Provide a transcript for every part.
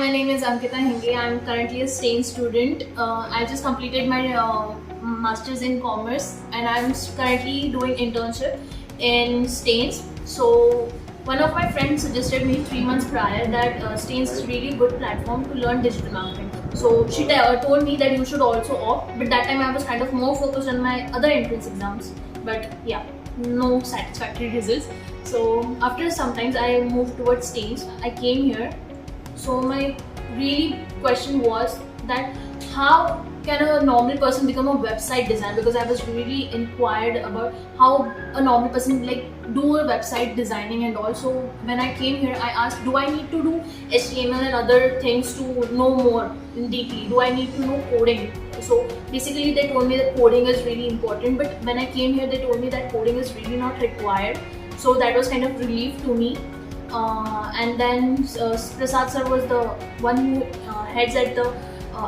my name is Ankita. I'm currently a STAENZ student. I just completed my Masters in Commerce and I'm currently doing internship in STAENZ. So one of my friends suggested me 3 months prior that STAENZ is really good platform to learn digital marketing. So she told me that you should also opt, but that time I was kind of more focused on my other entrance exams. But yeah, no satisfactory results. So after some times I moved towards STAENZ. I came here. So my really question was that how can a normal person become a website designer, because I was really inquired about how a normal person do a website designing. And also when I came here I asked, do I need to do HTML and other things to know more deeply? Do I need to know coding? So basically they told me that coding is really important, but when I came here they told me that coding is really not required. So that was kind of relief to me. And then Prasad sir was the one who heads at the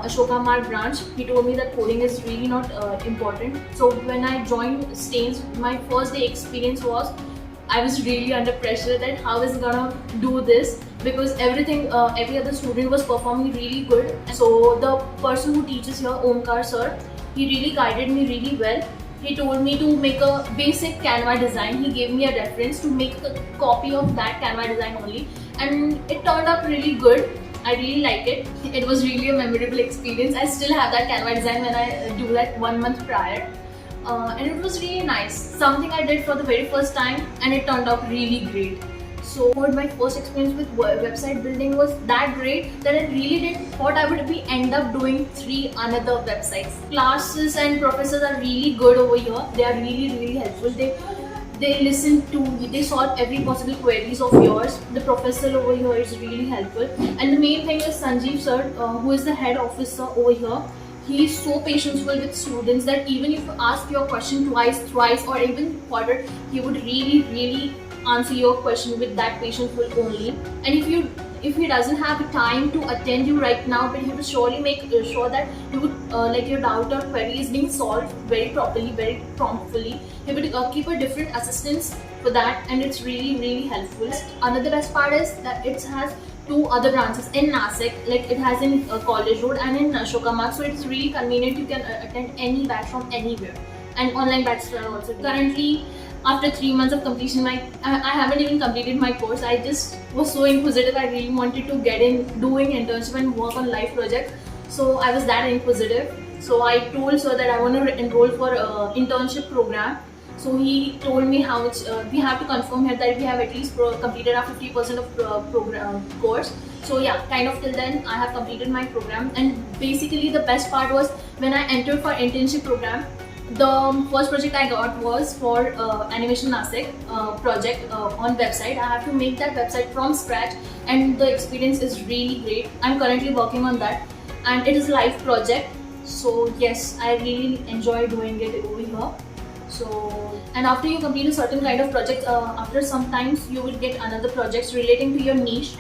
Ashoka Marg branch. He told me that coding is really not important. So when I joined STAENZ, my first day experience was I was really under pressure that how is gonna do this, because every other student was performing really good. So the person who teaches here, Omkar sir, he really guided me really well. He told me to make a basic Canva design. He gave me a reference to make a copy of that Canva design only, and it turned out really good. I really like it. It was really a memorable experience. I still have that Canva design when I do that 1 month prior. And it was really nice. Something I did for the very first time and it turned out really great. So my first experience with website building was that great that I really didn't thought I would end up doing 3 another websites. Classes and professors are really good over here. They are really helpful. They listen to, they solve every possible queries of yours. The professor over here is really helpful. And the main thing is Sanjeev sir, who is the head officer over here. He is so patient with students that even if you ask your question twice, thrice or even quarter, he would really answer your question with that patientful only. And if he doesn't have time to attend you right now, but he will surely make sure that you would your doubt or query is being solved very properly, very promptly. He would keep a different assistance for that, and it's really helpful. Another best part is that it has 2 other branches in Nashik, it has in College Road and in Ashoka Marg, so it's really convenient. You can attend any batch from anywhere, and online batches are also. Currently, after 3 months of completion, I haven't even completed my course. I just was so inquisitive. I really wanted to get in doing internship and work on live projects. So I was that inquisitive. So I told sir that I want to enroll for internship program. So he told me how much we have to confirm here that we have at least completed our 50% of program course. So yeah, kind of till then I have completed my program. And basically the best part was when I entered for internship program, the first project I got was for Animation Nashik project on website. I have to make that website from scratch, and the experience is really great. I'm currently working on that, and it is a live project. So yes, I really enjoy doing it over here. So, and after you complete a certain kind of project, after some times you will get another projects relating to your niche.